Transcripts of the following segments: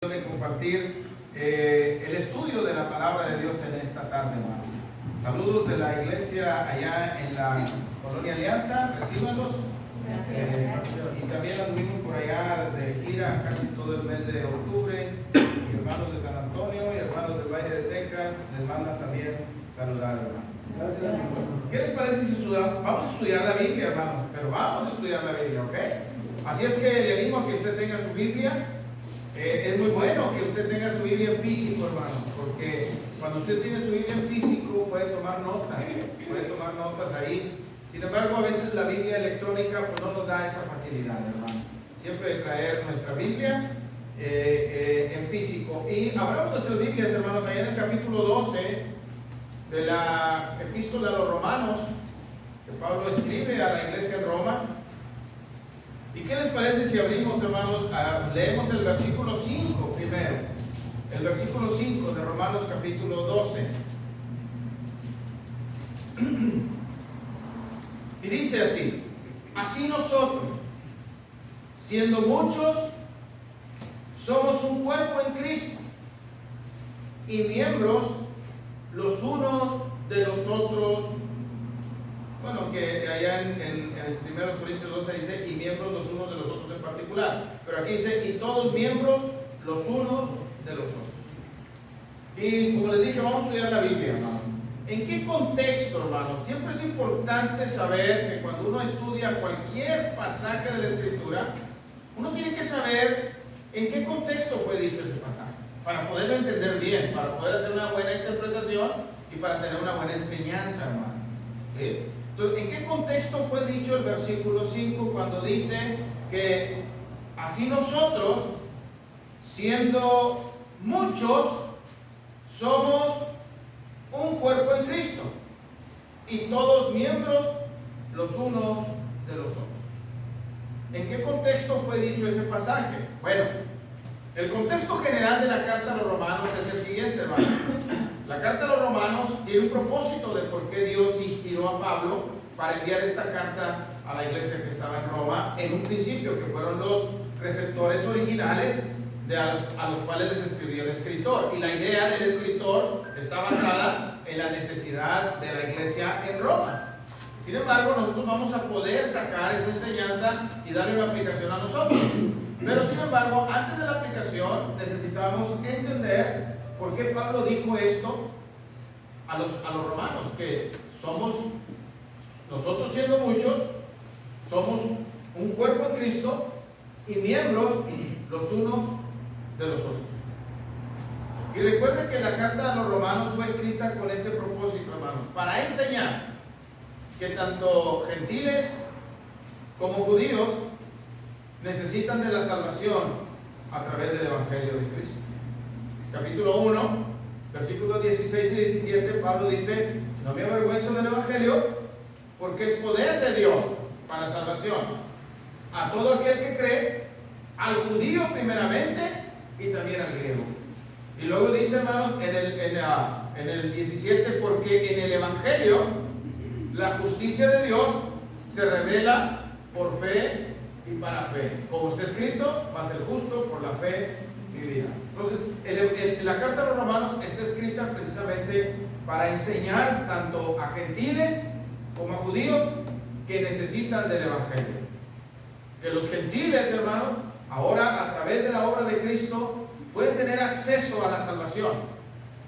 De compartir el estudio de la palabra de Dios en esta tarde, hermanos. Saludos de la iglesia allá en la Colonia Alianza, recíbanlos. Y también anduvimos por allá de gira casi todo el mes de octubre. Y hermanos de San Antonio y hermanos del Valle de Texas les mandan también saludar, hermanos. Gracias. ¿Qué les parece si estudiamos? Vamos a estudiar la Biblia, hermanos, pero vamos a estudiar la Biblia, ¿ok? Así es que le animo a que usted tenga su Biblia. Es muy bueno que usted tenga su Biblia en físico, hermano, porque cuando usted tiene su Biblia en físico puede tomar notas ahí. Sin embargo, a veces la Biblia electrónica pues, no nos da esa facilidad, hermano. Siempre traer nuestra Biblia en físico. Y abramos nuestras Biblias, hermanos, allá en el capítulo 12 de la Epístola a los Romanos, que Pablo escribe a la iglesia en Roma. ¿Y qué les parece si abrimos, hermanos, leemos el versículo 5 primero? El versículo 5 de Romanos capítulo 12. Y dice así: así nosotros, siendo muchos, somos un cuerpo en Cristo y miembros los unos de los otros. Bueno, que allá en 1 Corintios 12 dice, y miembros los unos de los otros en particular. Pero aquí dice, y todos miembros los unos de los otros. Y como les dije, vamos a estudiar la Biblia, hermano. ¿En qué contexto, hermano? Siempre es importante saber que cuando uno estudia cualquier pasaje de la Escritura, uno tiene que saber en qué contexto fue dicho ese pasaje, para poderlo entender bien, para poder hacer una buena interpretación y para tener una buena enseñanza, hermano. ¿Sí? Entonces, ¿en qué contexto fue dicho el versículo 5 cuando dice que así nosotros, siendo muchos, somos un cuerpo en Cristo y todos miembros los unos de los otros? ¿En qué contexto fue dicho ese pasaje? Bueno, el contexto general de la carta a los romanos es el siguiente, hermano. La carta a los romanos tiene un propósito de por qué Dios inspiró a Pablo para enviar esta carta a la iglesia que estaba en Roma en un principio, que fueron los receptores originales a los cuales les escribió el escritor. Y la idea del escritor está basada en la necesidad de la iglesia en Roma. Sin embargo, nosotros vamos a poder sacar esa enseñanza y darle una aplicación a nosotros. Pero sin embargo, antes de la aplicación necesitamos entender ¿por qué Pablo dijo esto a los romanos? Que somos, nosotros siendo muchos, somos un cuerpo en Cristo y miembros los unos de los otros. Y recuerden que la carta a los romanos fue escrita con este propósito, hermanos, para enseñar que tanto gentiles como judíos necesitan de la salvación a través del Evangelio de Cristo. Capítulo 1, versículos 16 y 17, Pablo dice, no me avergüenzo del Evangelio, porque es poder de Dios para salvación a todo aquel que cree, al judío primeramente y también al griego. Y luego dice, hermanos, en el 17, porque en el Evangelio la justicia de Dios se revela por fe y para fe. Como está escrito, va a ser justo por la fe vivirá. Entonces, la carta a los romanos está escrita precisamente para enseñar tanto a gentiles como a judíos que necesitan del Evangelio. Que los gentiles, hermanos, ahora a través de la obra de Cristo pueden tener acceso a la salvación.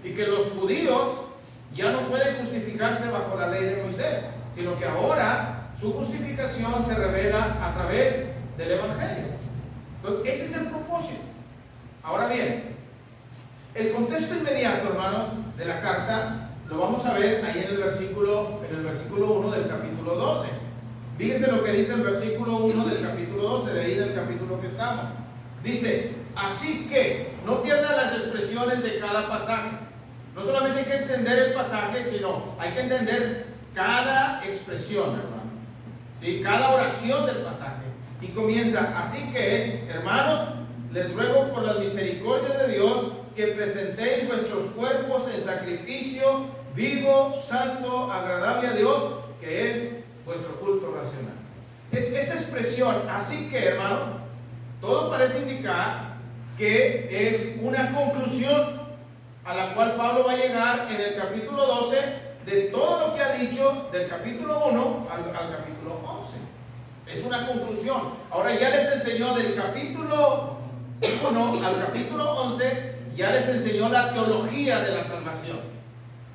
Y que los judíos ya no pueden justificarse bajo la ley de Moisés, sino que ahora su justificación se revela a través del Evangelio. Entonces, ese es el propósito. Ahora bien, el contexto inmediato, hermanos, de la carta lo vamos a ver ahí en el versículo 1 del capítulo 12. Fíjense lo que dice el versículo 1 del capítulo 12, de ahí del capítulo que estamos. Dice, así que no pierdan las expresiones de cada pasaje. No solamente hay que entender el pasaje, sino hay que entender cada expresión, hermano. ¿Sí? Cada oración del pasaje. Y comienza, así que, hermanos, les ruego por las misericordias de Dios que presentéis vuestros cuerpos en sacrificio vivo, santo, agradable a Dios, que es vuestro culto racional. Es esa expresión, así que, hermano, todo parece indicar que es una conclusión a la cual Pablo va a llegar en el capítulo 12 de todo lo que ha dicho del capítulo 1 al capítulo 11. Es una conclusión. Ahora ya les enseñó del capítulo 1 al capítulo 11, ya les enseñó la teología de la salvación.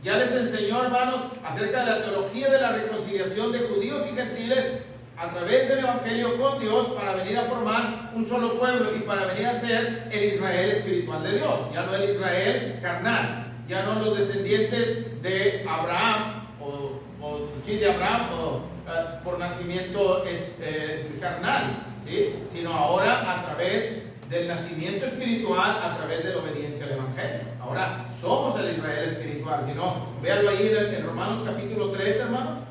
Ya les enseñó, hermanos, acerca de la teología de la reconciliación de judíos y gentiles a través del Evangelio con Dios para venir a formar un solo pueblo y para venir a ser el Israel espiritual de Dios. Ya no el Israel carnal, ya no los descendientes de Abraham, de Abraham por nacimiento carnal, ¿sí? Sino ahora a través del nacimiento espiritual, a través de la obediencia al Evangelio. Ahora somos el Israel espiritual. Si no, véanlo ahí en Romanos capítulo 3, hermano.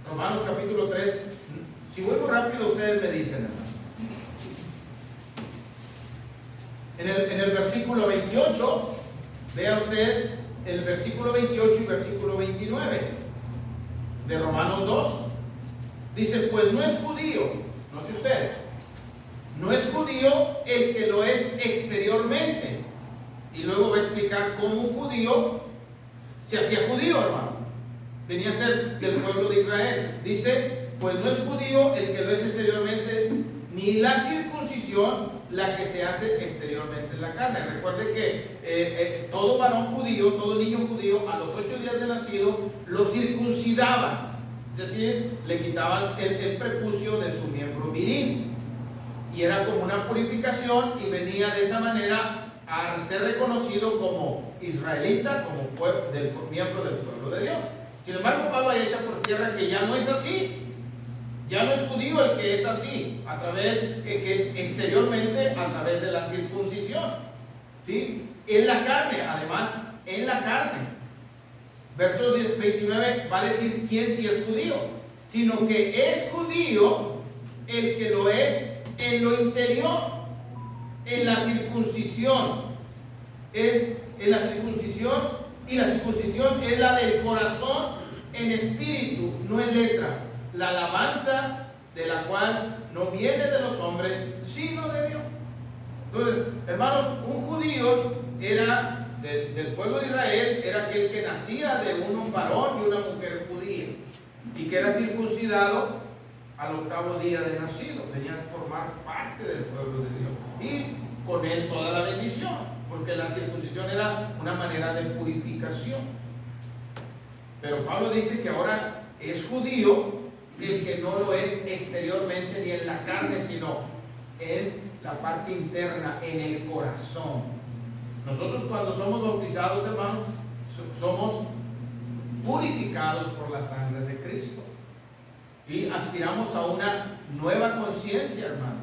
Romanos capítulo 3. Si vuelvo rápido, ustedes me dicen, hermano. En el versículo 28, vea usted el versículo 28 y versículo 29 de Romanos 2. Dice, pues no es judío, note usted, no es judío el que lo es exteriormente. Y luego va a explicar cómo un judío se hacía judío, hermano. Venía a ser del pueblo de Israel. Dice, pues no es judío el que lo es exteriormente, ni la circuncisión la que se hace exteriormente en la carne. Recuerde que todo varón judío, todo niño judío, a los 8 días de nacido, lo circuncidaban. Es decir, le quitaban el prepucio de su miembro viril. Y era como una purificación y venía de esa manera a ser reconocido como israelita, como miembro del pueblo de Dios. Sin embargo, Pablo ahí echa por tierra que ya no es así. Ya no es judío el que es así, a través, que es exteriormente a través de la circuncisión. ¿Sí? En la carne, además, en la carne. Verso 29 va a decir quién sí es judío, sino que es judío el que lo es en lo interior, en la circuncisión. Es en la circuncisión, y la circuncisión es la del corazón en espíritu, no en letra. La alabanza de la cual no viene de los hombres, sino de Dios. Entonces, hermanos, un judío era del pueblo de Israel, era aquel que nacía de un varón y una mujer judía y que era circuncidado al 8º día de nacido. Venía a formar parte del pueblo de Dios y con él toda la bendición, porque la circuncisión era una manera de purificación. Pero Pablo dice que ahora es judío el que no lo es exteriormente ni en la carne, sino en la parte interna, en el corazón. Nosotros cuando somos bautizados, hermanos, somos purificados por la sangre de Cristo y aspiramos a una nueva conciencia, hermano.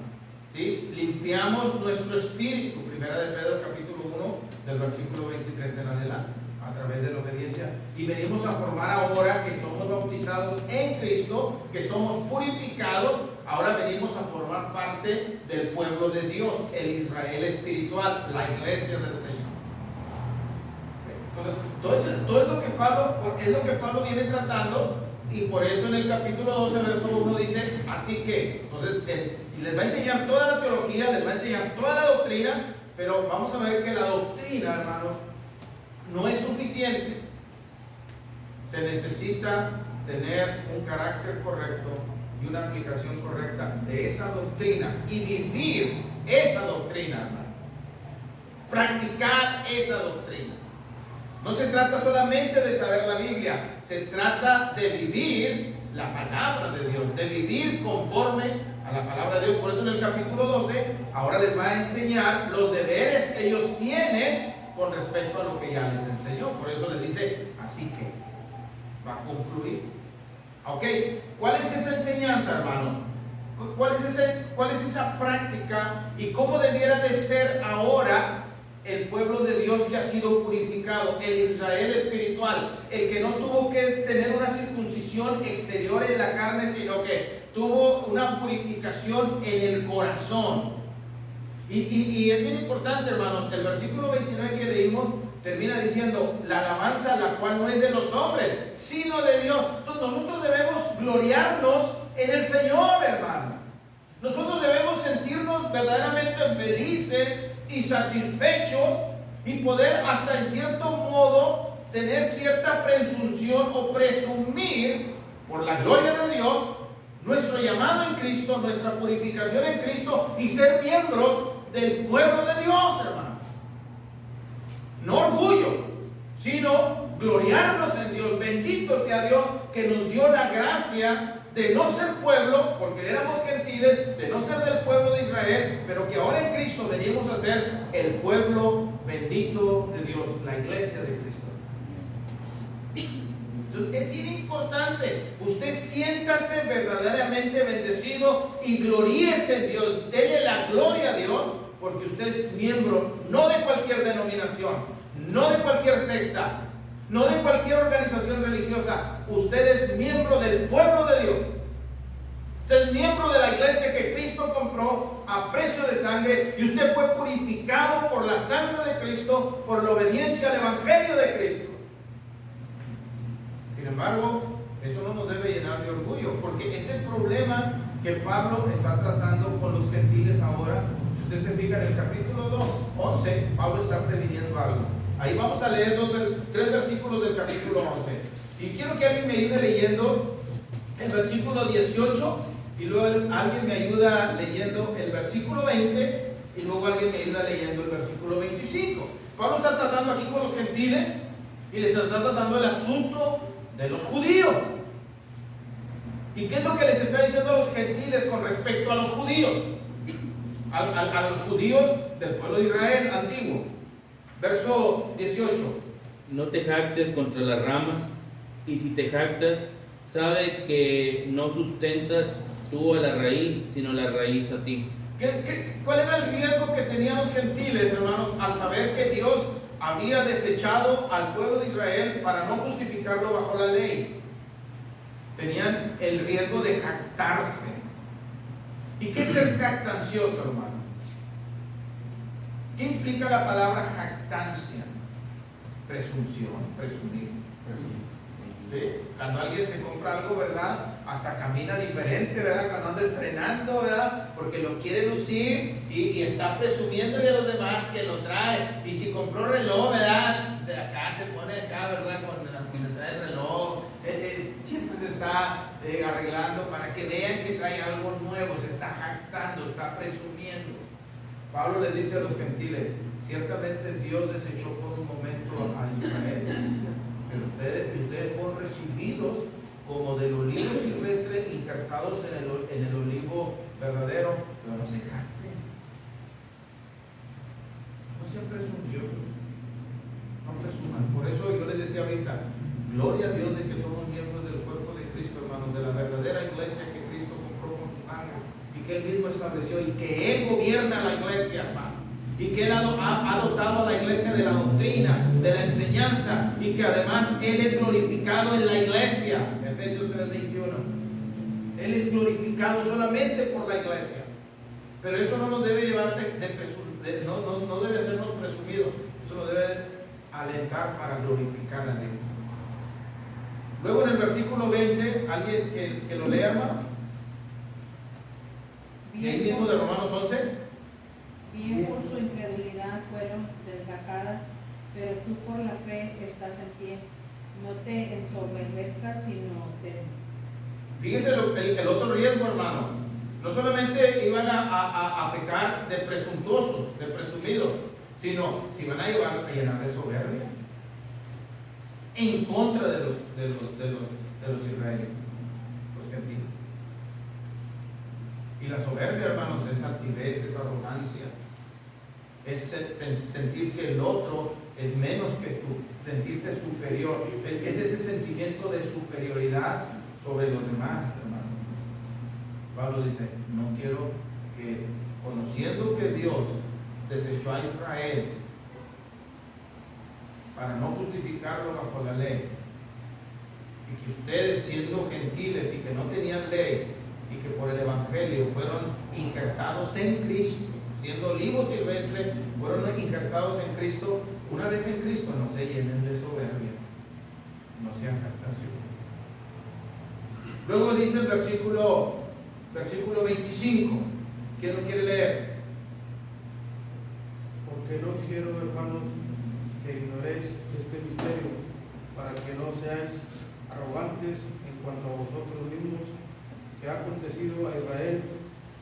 ¿Sí? Limpiamos nuestro espíritu. Primera de Pedro capítulo 1 del versículo 23 en adelante, a través de la obediencia, y venimos a formar ahora que somos bautizados en Cristo, que somos purificados. Ahora venimos a formar parte del pueblo de Dios, el Israel espiritual, la iglesia del Señor. Entonces, todo es lo que Pablo viene tratando, y por eso en el capítulo 12, verso 1 dice, así que, entonces, les va a enseñar toda la teología, les va a enseñar toda la doctrina, pero vamos a ver que la doctrina, hermanos, no es suficiente. Se necesita tener un carácter correcto y una aplicación correcta de esa doctrina y vivir esa doctrina, hermano. Practicar esa doctrina. No se trata solamente de saber la Biblia, se trata de vivir la palabra de Dios, de vivir conforme a la palabra de Dios. Por eso en el capítulo 12 ahora les va a enseñar los deberes que ellos tienen con respecto a lo que ya les enseñó. Por eso les dice, así que va a concluir. Ok, ¿cuál es esa enseñanza, hermano? ¿Cuál es esa práctica y cómo debiera de ser ahora el pueblo de Dios que ha sido purificado, el Israel espiritual, el que no tuvo que tener una circuncisión exterior en la carne, sino que tuvo una purificación en el corazón? Y es bien importante, hermanos, el versículo 29 que leímos termina diciendo, la alabanza la cual no es de los hombres, sino de Dios. Entonces nosotros debemos gloriarnos en el Señor, hermano. Nosotros debemos sentirnos verdaderamente felices y satisfechos y poder hasta en cierto modo tener cierta presunción o presumir por la gloria de Dios nuestro llamado en Cristo, nuestra purificación en Cristo y ser miembros del pueblo de Dios, hermanos. No orgullo, sino gloriarnos en Dios. Bendito sea Dios que nos dio la gracia de no ser pueblo, porque éramos gentiles, de no ser del pueblo de Israel, pero que ahora en Cristo venimos a ser el pueblo bendito de Dios, la iglesia de Cristo. Entonces, es bien importante, usted siéntase verdaderamente bendecido y gloríese en Dios, dele la gloria a Dios, porque usted es miembro no de cualquier denominación, no de cualquier secta, no de cualquier organización religiosa. Usted es miembro del pueblo de Dios. Usted es miembro de la iglesia que Cristo compró a precio de sangre, y usted fue purificado por la sangre de Cristo, por la obediencia al evangelio de Cristo. Sin embargo, eso no nos debe llenar de orgullo, porque es el problema que Pablo está tratando con los gentiles ahora. Si usted se fija en el capítulo 2, 11, Pablo está previniendo algo. Ahí vamos a leer tres versículos del capítulo 11. Y quiero que alguien me ayude leyendo el versículo 18, y luego alguien me ayuda leyendo el versículo 20, y luego alguien me ayuda leyendo el versículo 25. Pablo está tratando aquí con los gentiles y les está tratando el asunto de los judíos. ¿Y qué es lo que les está diciendo a los gentiles con respecto a los judíos? A los judíos del pueblo de Israel antiguo. Verso 18. No te jactes contra las ramas, y si te jactas, sabe que no sustentas tú a la raíz, sino la raíz a ti. ¿Cuál era el riesgo que tenían los gentiles, hermanos, al saber que Dios había desechado al pueblo de Israel para no justificarlo bajo la ley? Tenían el riesgo de jactarse. ¿Y qué es ser jactancioso, hermano? ¿Qué implica la palabra jactancia? Presunción, presumir. ¿Sí? Cuando alguien se compra algo, ¿verdad? Hasta camina diferente, ¿verdad? Cuando anda estrenando, ¿verdad? Porque lo quiere lucir y está presumiéndole a los demás que lo trae. Y si compró reloj, ¿verdad? De acá se pone acá, ¿verdad? Cuando trae el reloj, siempre se está arreglando para que vean que trae algo nuevo, se está jactando, está presumiendo. Pablo les dice a los gentiles: ciertamente Dios desechó por un momento a Israel, pero ustedes fueron recibidos como del olivo silvestre, injertados en el olivo verdadero. Pero no se jacten, no sean presunciosos, no presuman. Por eso yo les decía ahorita, gloria a Dios de que somos miembros del cuerpo de Cristo, hermanos, de la verdadera iglesia que Cristo compró con su sangre y que Él mismo estableció, y que Él gobierna la iglesia, hermano, y que Él ha dotado a la iglesia de la doctrina, de la enseñanza, y que además Él es glorificado en la iglesia. Efesios 3:21. Él es glorificado solamente por la iglesia. Pero eso no nos debe llevar no debe hacernos presumidos. Eso nos debe alentar para glorificar a Dios. Luego en el versículo 20, alguien que lo lea, hermano. Y ahí mismo de Romanos 11. Bien, por su incredulidad fueron desgajadas, pero tú por la fe estás en pie. No te ensoberbezcas, sino te... Fíjese el otro riesgo, hermano. No solamente iban a pecar de presuntuosos, de presumidos, sino si van a llenar de soberbia en contra de los israelitas, los gentiles. Y la soberbia, hermanos, es altivez, es arrogancia, es sentir que el otro es menos que tú, sentirte superior. Es ese sentimiento de superioridad sobre los demás, hermano. Pablo dice: no quiero que, conociendo que Dios desechó a Israel para no justificarlo bajo la ley, y que ustedes, siendo gentiles y que no tenían ley, y que por el evangelio fueron injertados en Cristo, siendo olivo silvestre, fueron injertados en Cristo. Una vez en Cristo, no se llenen de soberbia, no sean jactanciosos. Luego dice el versículo 25. ¿Quién lo quiere leer? Porque no quiero, hermanos, que ignoréis este misterio, para que no seáis arrogantes en cuanto a vosotros mismos, que ha acontecido a Israel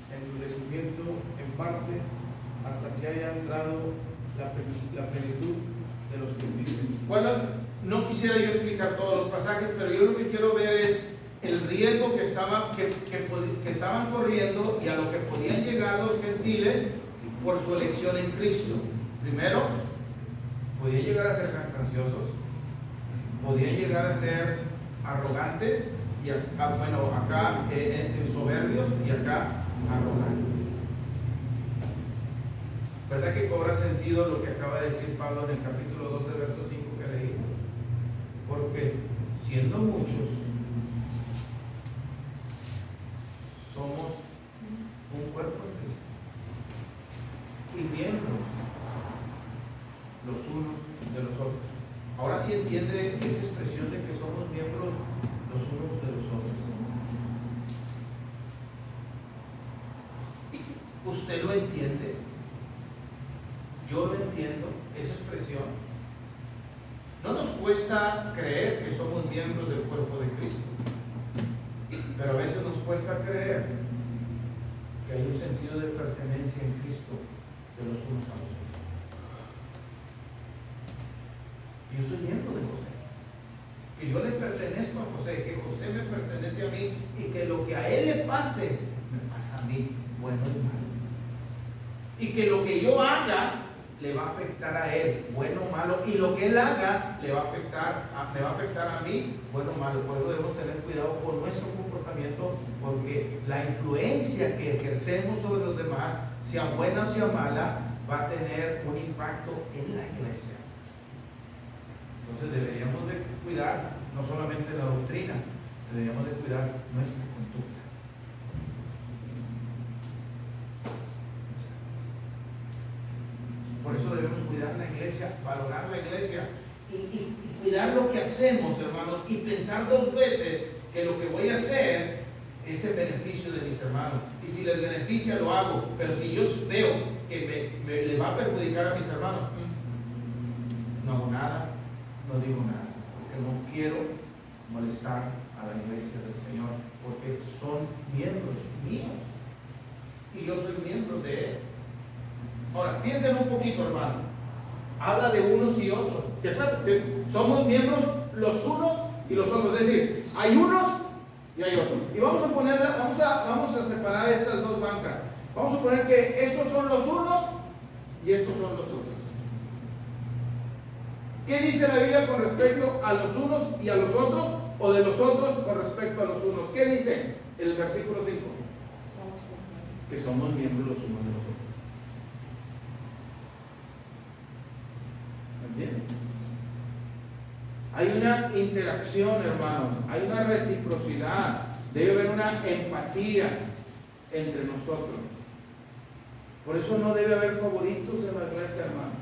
endurecimiento en parte, hasta que haya entrado la plenitud de los gentiles. No quisiera yo explicar todos los pasajes, pero yo lo que quiero ver es el riesgo que estaban corriendo y a lo que podían llegar los gentiles por su elección en Cristo. Primero, podían llegar a ser jactanciosos, podían llegar a ser arrogantes, y acá soberbios y acá arrogantes. ¿Verdad que cobra sentido lo que acaba de decir Pablo en el capítulo 12, verso 5 que leí? Porque siendo muchos, somos un cuerpo en Cristo y miembros los unos de los otros. Ahora sí entiende esa expresión de que somos miembros los unos de los otros. ¿Usted lo entiende? Yo lo entiendo, esa expresión. No nos cuesta creer que somos miembros del cuerpo de Cristo, pero a veces nos cuesta creer que hay un sentido de pertenencia en Cristo de los unos a los otros. Yo soy miembro de José, que yo le pertenezco a José, que José me pertenece a mí y que lo que a él le pase, me pasa a mí, bueno y malo. Y que lo que yo haga le va a afectar a él, bueno o malo, y lo que él haga me va a afectar a mí, bueno o malo. Por eso debemos tener cuidado con nuestro comportamiento, porque la influencia que ejercemos sobre los demás, sea buena o sea mala, va a tener un impacto en la iglesia. Entonces deberíamos de cuidar no solamente la doctrina, deberíamos de cuidar nuestra conducta. Por eso debemos cuidar la iglesia, valorar la iglesia y cuidar lo que hacemos, hermanos, y pensar dos veces que lo que voy a hacer es el beneficio de mis hermanos. Y si les beneficia, lo hago. Pero si yo veo que le va a perjudicar a mis hermanos, no hago nada, no digo nada, porque no quiero molestar a la iglesia del Señor, porque son miembros míos y yo soy miembro de Él. Ahora, piensen un poquito, hermano. Habla de unos y otros. ¿Se acuerdan? Somos miembros los unos y los otros. Es decir, hay unos y hay otros. Y vamos a separar estas dos bancas. Vamos a poner que estos son los unos y estos son los otros. ¿Qué dice la Biblia con respecto a los unos y a los otros? O de los otros con respecto a los unos. ¿Qué dice el versículo 5? Que somos miembros los unos de los otros. ¿Entienden? Hay una interacción, hermanos, hay una reciprocidad, debe haber una empatía entre nosotros. Por eso no debe haber favoritos en la iglesia, hermano.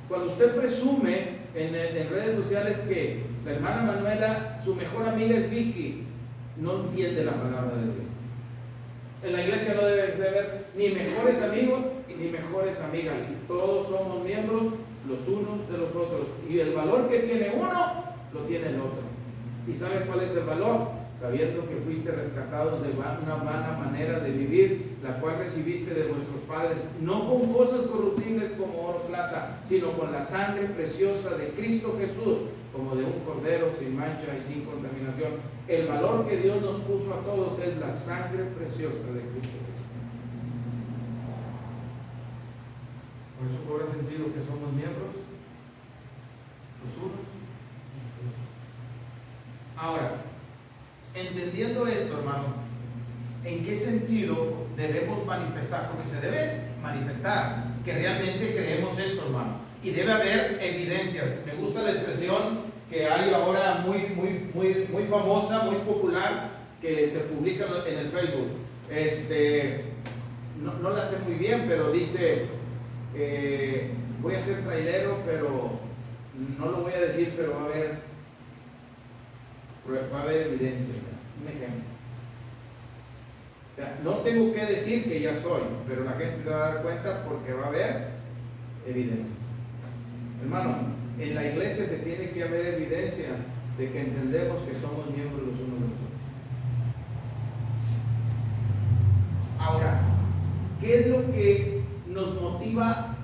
Cuando usted presume en redes sociales que la hermana Manuela, su mejor amiga es Vicky, no entiende la palabra de Dios. En la iglesia no debe de haber ni mejores amigos ni mejores amigas. Todos somos miembros los unos de los otros, y el valor que tiene uno lo tiene el otro. ¿Y sabes cuál es el valor? Sabiendo que fuiste rescatado de una vana manera de vivir, la cual recibiste de vuestros padres, no con cosas corruptibles como oro o plata, sino con la sangre preciosa de Cristo Jesús, como de un cordero sin mancha y sin contaminación. El valor que Dios nos puso a todos es la sangre preciosa de Cristo Jesús. Por eso cobra sentido que somos miembros los unos y los otros. Ahora, entendiendo esto, hermano, ¿en qué sentido debemos manifestar? Porque se debe manifestar que realmente creemos esto, hermano, y debe haber evidencia. Me gusta la expresión que hay ahora muy famosa, muy popular, que se publica en el Facebook. No la sé muy bien, pero dice: voy a ser trailero, pero no lo voy a decir, pero va a haber evidencia. Un ejemplo. O sea, no tengo que decir que ya soy, pero la gente se va a dar cuenta porque va a haber evidencias. Hermano, en la iglesia se tiene que haber evidencia de que entendemos que somos miembros los unos de los otros. Ahora, ¿qué es lo que nos motiva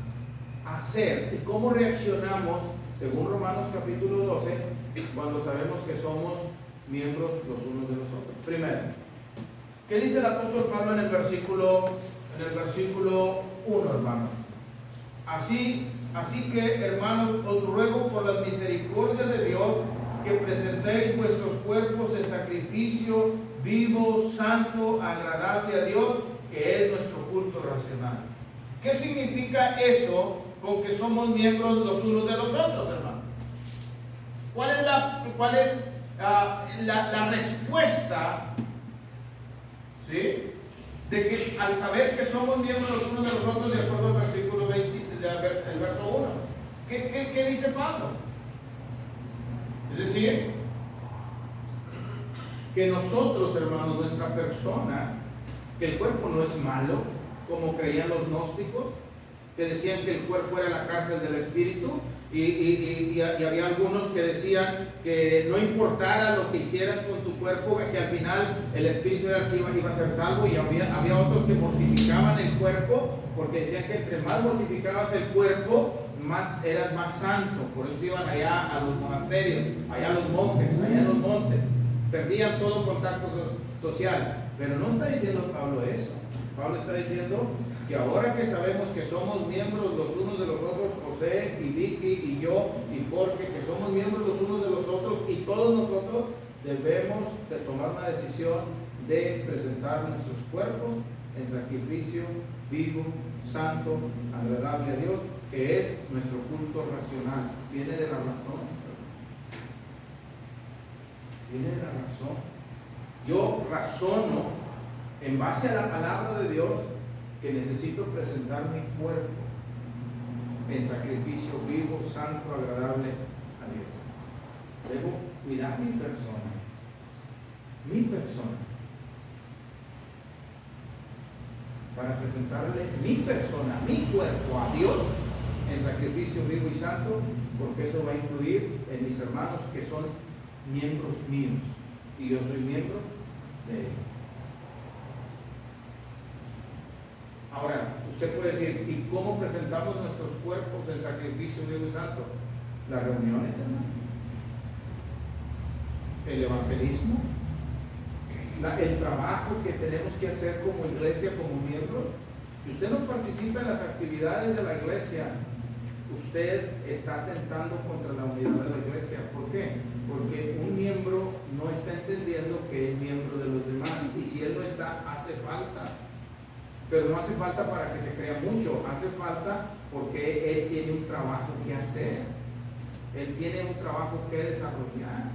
a hacer y cómo reaccionamos, según Romanos capítulo 12, cuando sabemos que somos miembros los unos de los otros? Primero, ¿qué dice el apóstol Pablo en el versículo 1, hermano? Así que, hermanos, os ruego por las misericordias de Dios que presentéis vuestros cuerpos en sacrificio vivo, santo, agradable a Dios, que es nuestro culto racional. ¿Qué significa eso con que somos miembros los unos de los otros, hermano? ¿Cuál es la respuesta, ¿sí?, de que al saber que somos miembros los unos de los otros, de acuerdo al versículo 20, el verso 1? ¿Qué dice Pablo? Es decir, que nosotros, hermanos, nuestra persona, que el cuerpo no es malo, como creían los gnósticos, que decían que el cuerpo era la cárcel del espíritu, y había algunos que decían que no importara lo que hicieras con tu cuerpo, que al final el espíritu era el que iba a ser salvo, y había otros que mortificaban el cuerpo, porque decían que entre más mortificabas el cuerpo, eras más santo. Por eso iban allá a los monasterios, allá a los monjes, allá en los montes, perdían todo contacto social. Pero no está diciendo Pablo eso. Pablo está diciendo que ahora que sabemos que somos miembros los unos de los otros, José y Vicky y yo y Jorge, que somos miembros los unos de los otros, y todos nosotros debemos de tomar una decisión de presentar nuestros cuerpos en sacrificio vivo, santo, agradable a Dios, que es nuestro culto racional. Viene de la razón. Viene de la razón. Yo razono en base a la palabra de Dios que necesito presentar mi cuerpo en sacrificio vivo, santo, agradable a Dios. Debo cuidar mi persona, para presentarle mi persona, mi cuerpo a Dios en sacrificio vivo y santo, porque eso va a influir en mis hermanos que son miembros míos y yo soy miembro de ellos. Ahora, usted puede decir, ¿y cómo presentamos nuestros cuerpos en sacrificio vivo y santo? Las reuniones, hermano, el evangelismo, el trabajo que tenemos que hacer como iglesia, como miembro. Si usted no participa en las actividades de la iglesia, usted está atentando contra la unidad de la iglesia. ¿Por qué? Porque un miembro no está entendiendo que es miembro de los demás, y si él no está, hace falta. Pero no hace falta para que se crea mucho, hace falta porque él tiene un trabajo que hacer, él tiene un trabajo que desarrollar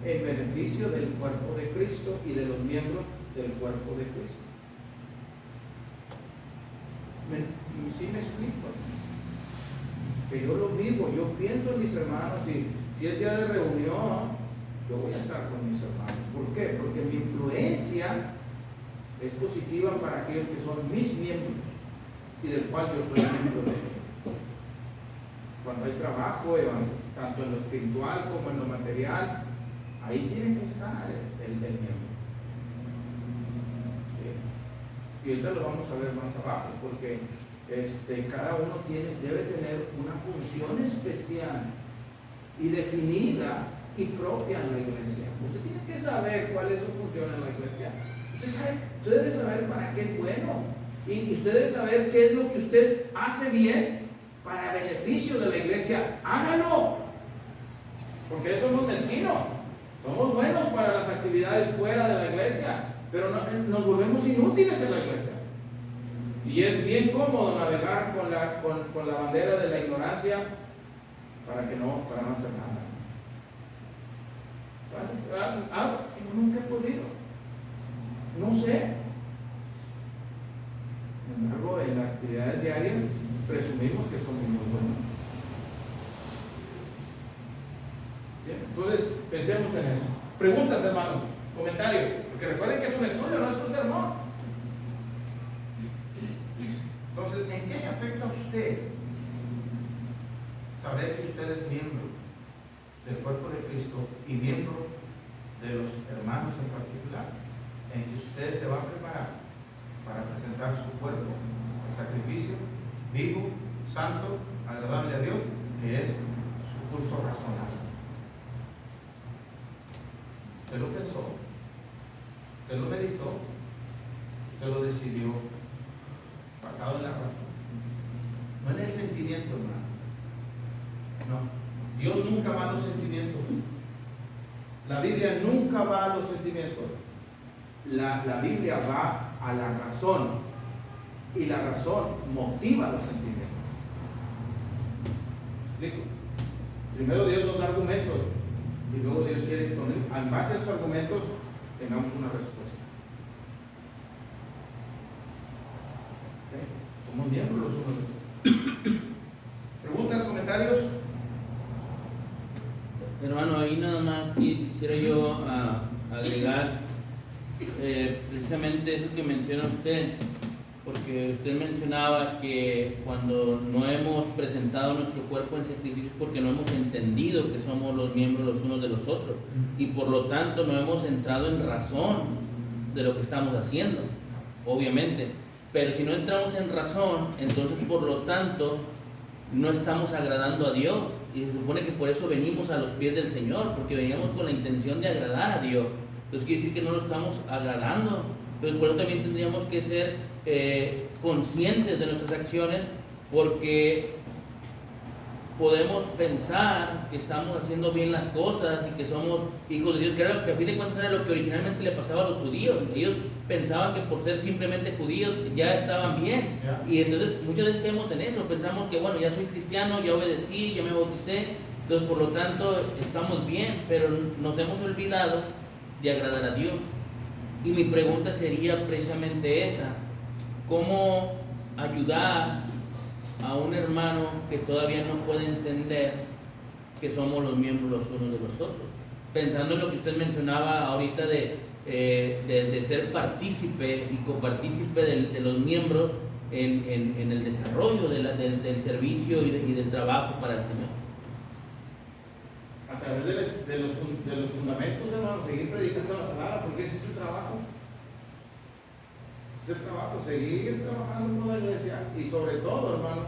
en beneficio del cuerpo de Cristo y de los miembros del cuerpo de Cristo. ¿Sí me explico? Que yo lo vivo, yo pienso en mis hermanos, y si es día de reunión, yo voy a estar con mis hermanos. ¿Por qué? Porque mi influencia es positiva para aquellos que son mis miembros y del cual yo soy miembro de ellos. Cuando hay trabajo, tanto en lo espiritual como en lo material, ahí tiene que estar el miembro. ¿Sí? Y ahorita lo vamos a ver más abajo, porque cada uno debe tener una función especial y definida y propia en la iglesia. Usted tiene que saber cuál es su función en la iglesia. Usted debe saber para qué es bueno, y usted debe saber qué es lo que usted hace bien para beneficio de la iglesia. Hágalo, porque somos mezquinos. Somos buenos para las actividades fuera de la iglesia, pero nos volvemos inútiles en la iglesia. Y es bien cómodo navegar con la bandera de la ignorancia para no hacer nada. Yo nunca he podido. No sé. Sin embargo, en las actividades diarias presumimos que somos muy buenos. ¿Sí? Entonces, pensemos en eso. Preguntas, hermanos, comentarios, porque recuerden que es un estudio, no es un sermón. Entonces, ¿en qué le afecta a usted saber que usted es miembro del cuerpo de Cristo y miembro de los hermanos en particular, en que usted se va a preparar para presentar su cuerpo en sacrificio vivo, santo, agradable a Dios, que es su culto razonable. Usted lo pensó, usted lo meditó, usted lo decidió, basado en la razón, no en el sentimiento, hermano. No, Dios nunca va a los sentimientos. La Biblia nunca va a los sentimientos. La Biblia va a la razón, y la razón motiva los sentimientos. ¿Me explico? Primero Dios nos da argumentos y luego Dios quiere que en base a esos argumentos tengamos una respuesta. ¿Okay? Somos miembros los unos de los otros. ¿Preguntas, comentarios? Hermano, ahí nada más quisiera yo agregar precisamente eso que menciona usted, porque usted mencionaba que cuando no hemos presentado nuestro cuerpo en sacrificio es porque no hemos entendido que somos los miembros los unos de los otros y por lo tanto no hemos entrado en razón de lo que estamos haciendo, obviamente. Pero si no entramos en razón, entonces por lo tanto no estamos agradando a Dios, y se supone que por eso venimos a los pies del Señor, porque veníamos con la intención de agradar a Dios. Entonces quiere decir que no lo estamos agradando. Entonces por eso también tendríamos que ser conscientes de nuestras acciones, porque podemos pensar que estamos haciendo bien las cosas y que somos hijos de Dios, que a fin de cuentas era lo que originalmente le pasaba a los judíos. Ellos pensaban que por ser simplemente judíos ya estaban bien. Y entonces muchas veces caemos en eso, pensamos que bueno, ya soy cristiano, ya obedecí, ya me bauticé, entonces por lo tanto estamos bien, pero nos hemos olvidado de agradar a Dios. Y mi pregunta sería precisamente esa: ¿cómo ayudar a un hermano que todavía no puede entender que somos los miembros los unos de los otros? Pensando en lo que usted mencionaba ahorita de ser partícipe y copartícipe de los miembros en el desarrollo del servicio y del trabajo para el Señor. A través de los fundamentos, hermano, seguir predicando la palabra, porque ese es el trabajo. Ese es el trabajo, seguir trabajando con la iglesia y sobre todo, hermano,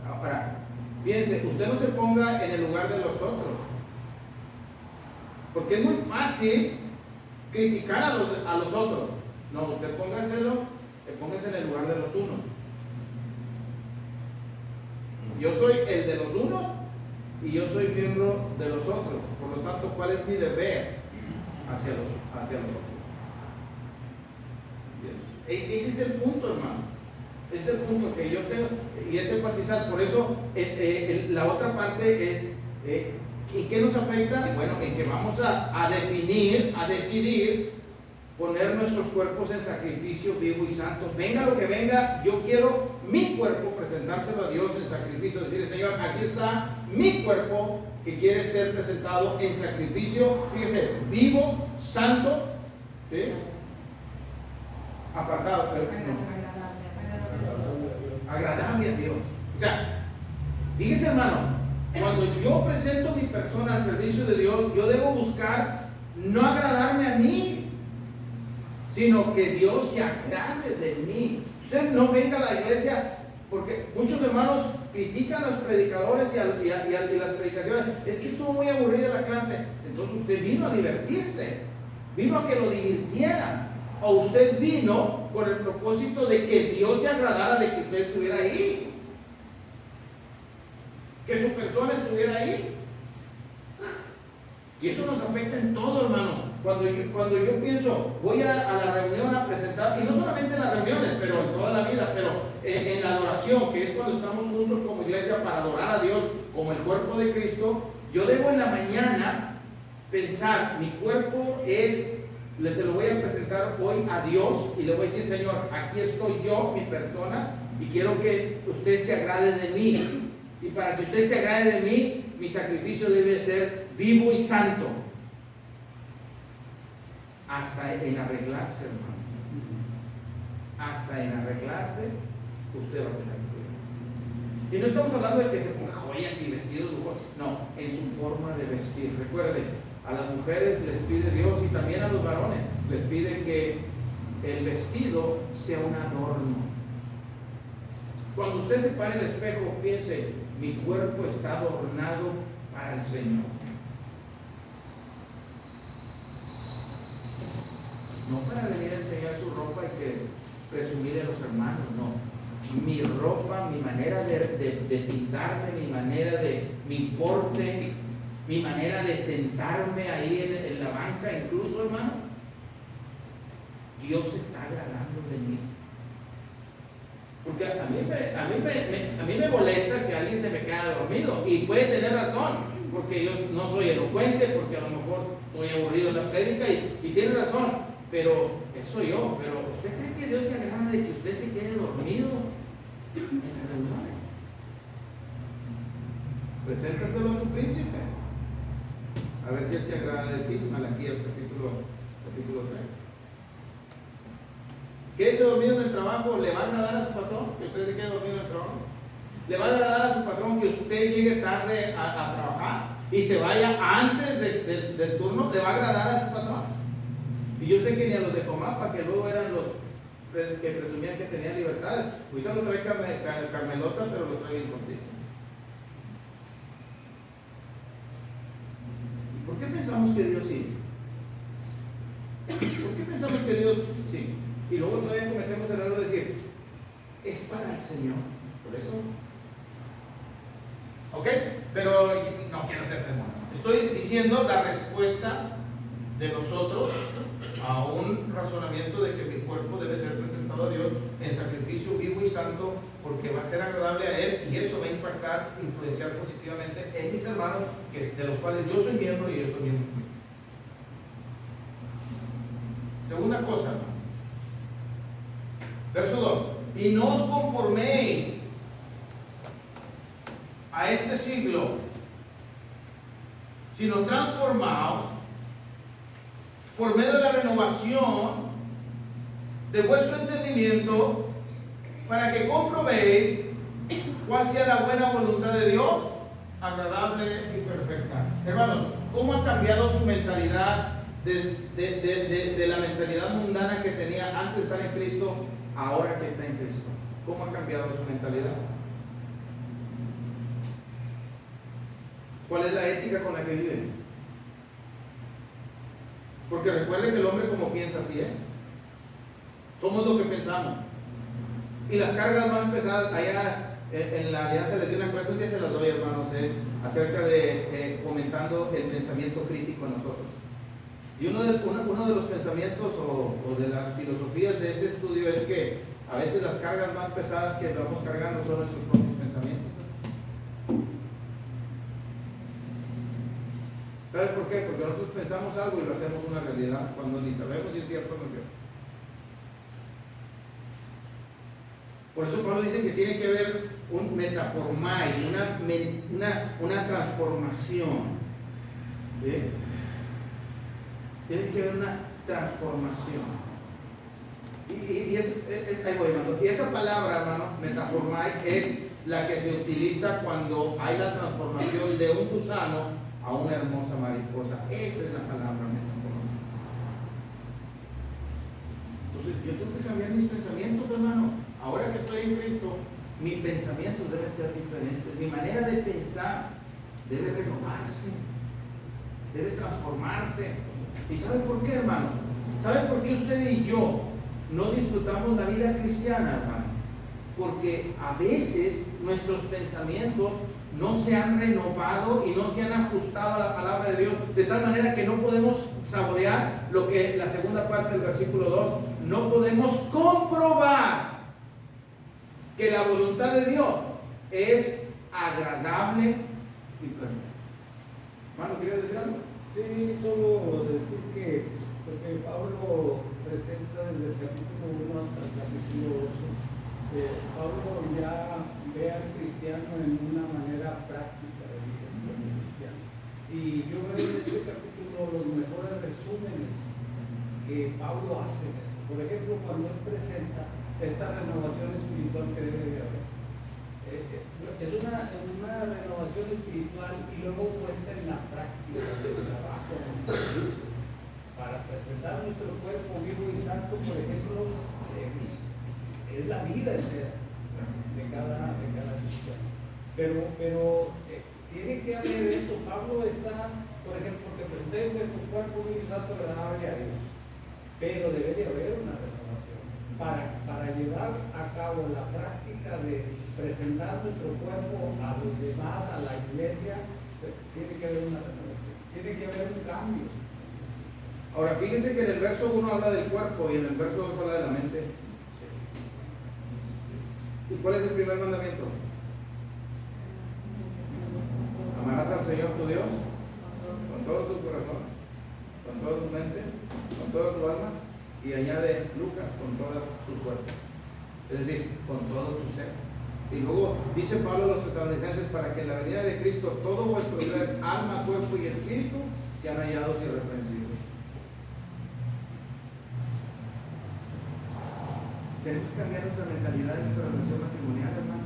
ahora, piense, usted no se ponga en el lugar de los otros, porque es muy fácil criticar a los otros. No, usted póngase en el lugar de los unos. Yo soy el de los unos y yo soy miembro de los otros. Por lo tanto, ¿cuál es mi deber hacia los otros? Ese es el punto, hermano. Ese es el punto que yo tengo y es enfatizar. Por eso la otra parte es ¿en qué nos afecta? Bueno, en que vamos a decidir poner nuestros cuerpos en sacrificio vivo y santo. Venga lo que venga, yo quiero mi cuerpo presentárselo a Dios en sacrificio. Decirle, Señor, aquí está mi cuerpo que quiere ser presentado en sacrificio, fíjese, vivo, santo, ¿sí? Apartado, agradable a Dios. O sea, fíjese, hermano, cuando yo presento mi persona al servicio de Dios, yo debo buscar no agradarme a mí, sino que Dios se agrade de mí. Usted no venga a la iglesia, porque muchos hermanos critican a los predicadores y las predicaciones. Es que estuvo muy aburrida la clase. Entonces usted vino a divertirse, vino a que lo divirtieran, o usted vino con el propósito de que Dios se agradara de que usted estuviera ahí, que su persona estuviera ahí. Y eso nos afecta en todo, hermano. Cuando yo pienso, voy a la reunión a presentar, y no solamente en las reuniones, pero en toda la vida, pero en la adoración, que es cuando estamos juntos como iglesia para adorar a Dios como el cuerpo de Cristo, yo debo en la mañana pensar, mi cuerpo se lo voy a presentar hoy a Dios y le voy a decir, Señor, aquí estoy yo, mi persona, y quiero que usted se agrade de mí. Y para que usted se agrade de mí, mi sacrificio debe ser vivo y santo. Hasta en arreglarse, hermano. Hasta en arreglarse, usted va a tener cuidado. Y no estamos hablando de que se ponga joyas y vestidos lujosos, no, en su forma de vestir. Recuerden, a las mujeres les pide Dios y también a los varones les pide que el vestido sea un adorno. Cuando usted se pare en el espejo, piense, mi cuerpo está adornado para el Señor. No para venir a enseñar su ropa y que presumir a los hermanos, no. Mi ropa, mi manera de pintarme, mi manera de, mi porte, mi manera de sentarme ahí en la banca, incluso, hermano, Dios está agradando de mí. Porque a mí me molesta que alguien se me quede dormido, y puede tener razón, porque yo no soy elocuente, porque a lo mejor estoy aburrido en la prédica, y tiene razón, pero eso soy yo. Pero ¿usted cree que Dios se agrada de que usted se quede dormido en la reunión? Preséntaselo a tu príncipe, a ver si él se agrada de ti. Malaquías capítulo 3. Quédese dormido en el trabajo, ¿le va a agradar a su patrón que usted se quede dormido en el trabajo? ¿Le va a agradar a su patrón que usted llegue tarde a trabajar y se vaya antes del turno? ¿Le va a agradar a su patrón? Y yo sé que ni a los de Comapa, que luego eran los que presumían que tenían libertad, ahorita lo trae Carmelota, pero lo trae bien cortito. ¿Y por qué pensamos que Dios sí? ¿Por qué pensamos que Dios sí? Y luego todavía cometemos el error de decir, es para el Señor. Por eso. ¿Ok? Pero no quiero ser sermón. Estoy diciendo la respuesta de nosotros a un razonamiento de que mi cuerpo debe ser presentado a Dios en sacrificio vivo y santo, porque va a ser agradable a Él, y eso va a impactar, influenciar positivamente en mis hermanos, de los cuales yo soy miembro y ellos son miembros. Segunda cosa, hermano. Verso 2. Y no os conforméis a este siglo, sino transformaos por medio de la renovación de vuestro entendimiento, para que comprobéis cuál sea la buena voluntad de Dios, agradable y perfecta. Hermanos, ¿cómo ha cambiado su mentalidad de la mentalidad mundana que tenía antes de estar en Cristo, ahora que está en Cristo? ¿Cómo ha cambiado su mentalidad? ¿Cuál es la ética con la que vive? Porque recuerden que el hombre como piensa así, somos lo que pensamos. Y las cargas más pesadas, allá en la alianza les di una clase, un día se las doy, hermanos, es acerca de fomentando el pensamiento crítico en nosotros. Y uno de los pensamientos o de las filosofías de ese estudio es que a veces las cargas más pesadas que vamos cargando son nuestros propios pensamientos. ¿Sabes por qué? Porque nosotros pensamos algo y lo hacemos una realidad, cuando ni sabemos si es cierto o no es cierto. Por eso Pablo dice que tiene que haber un metaformai, una transformación. ¿Sí? Tiene que haber una transformación. Y ahí voy, hermano. Y esa palabra, hermano, metaformai, es la que se utiliza cuando hay la transformación de un gusano a una hermosa mariposa. Esa es la palabra metaformai. Entonces, yo tengo que cambiar mis pensamientos, hermano. Ahora que estoy en Cristo, mis pensamientos deben ser diferentes. Mi manera de pensar debe renovarse, debe transformarse. ¿Y saben por qué, hermano? ¿Saben por qué usted y yo no disfrutamos la vida cristiana, hermano? Porque a veces nuestros pensamientos no se han renovado y no se han ajustado a la palabra de Dios, de tal manera que no podemos saborear lo que la segunda parte del versículo 2, no podemos comprobar que la voluntad de Dios es agradable y perfecta. Hermano, ¿quieres decir algo? Sí, solo decir que porque Pablo presenta desde el capítulo 1 hasta el capítulo 12, Pablo ya ve al cristiano en una manera práctica de vida como cristiano. Y yo veo en este capítulo los mejores resúmenes que Pablo hace en esto. Por ejemplo, cuando él presenta esta renovación espiritual que debe de haber. es una renovación espiritual y luego puesta en la práctica del trabajo, en el servicio, para presentar nuestro cuerpo vivo y santo, por ejemplo, es la vida entera de cada cristiano. Pero tiene que haber eso. Pablo está, por ejemplo, que presenten nuestro cuerpo vivo y santo agradable a Dios, pero debe de haber una renovación para llevar a cabo la práctica de presentar nuestro cuerpo a los demás, a la iglesia. Tiene que haber una renovación, tiene que haber un cambio. Ahora, fíjense que en el verso 1 habla del cuerpo y en el verso 2 habla de la mente. ¿Y cuál es el primer mandamiento? Amarás al Señor tu Dios con todo tu corazón, con toda tu mente, con toda tu alma, y añade Lucas, con toda tu fuerza, es decir, con todo tu ser. Y luego dice Pablo a los tesalonicenses, para que en la venida de Cristo todo vuestro ser, alma, cuerpo y espíritu sean hallados irreprensibles. Tenemos que cambiar nuestra mentalidad en nuestra relación matrimonial, hermano.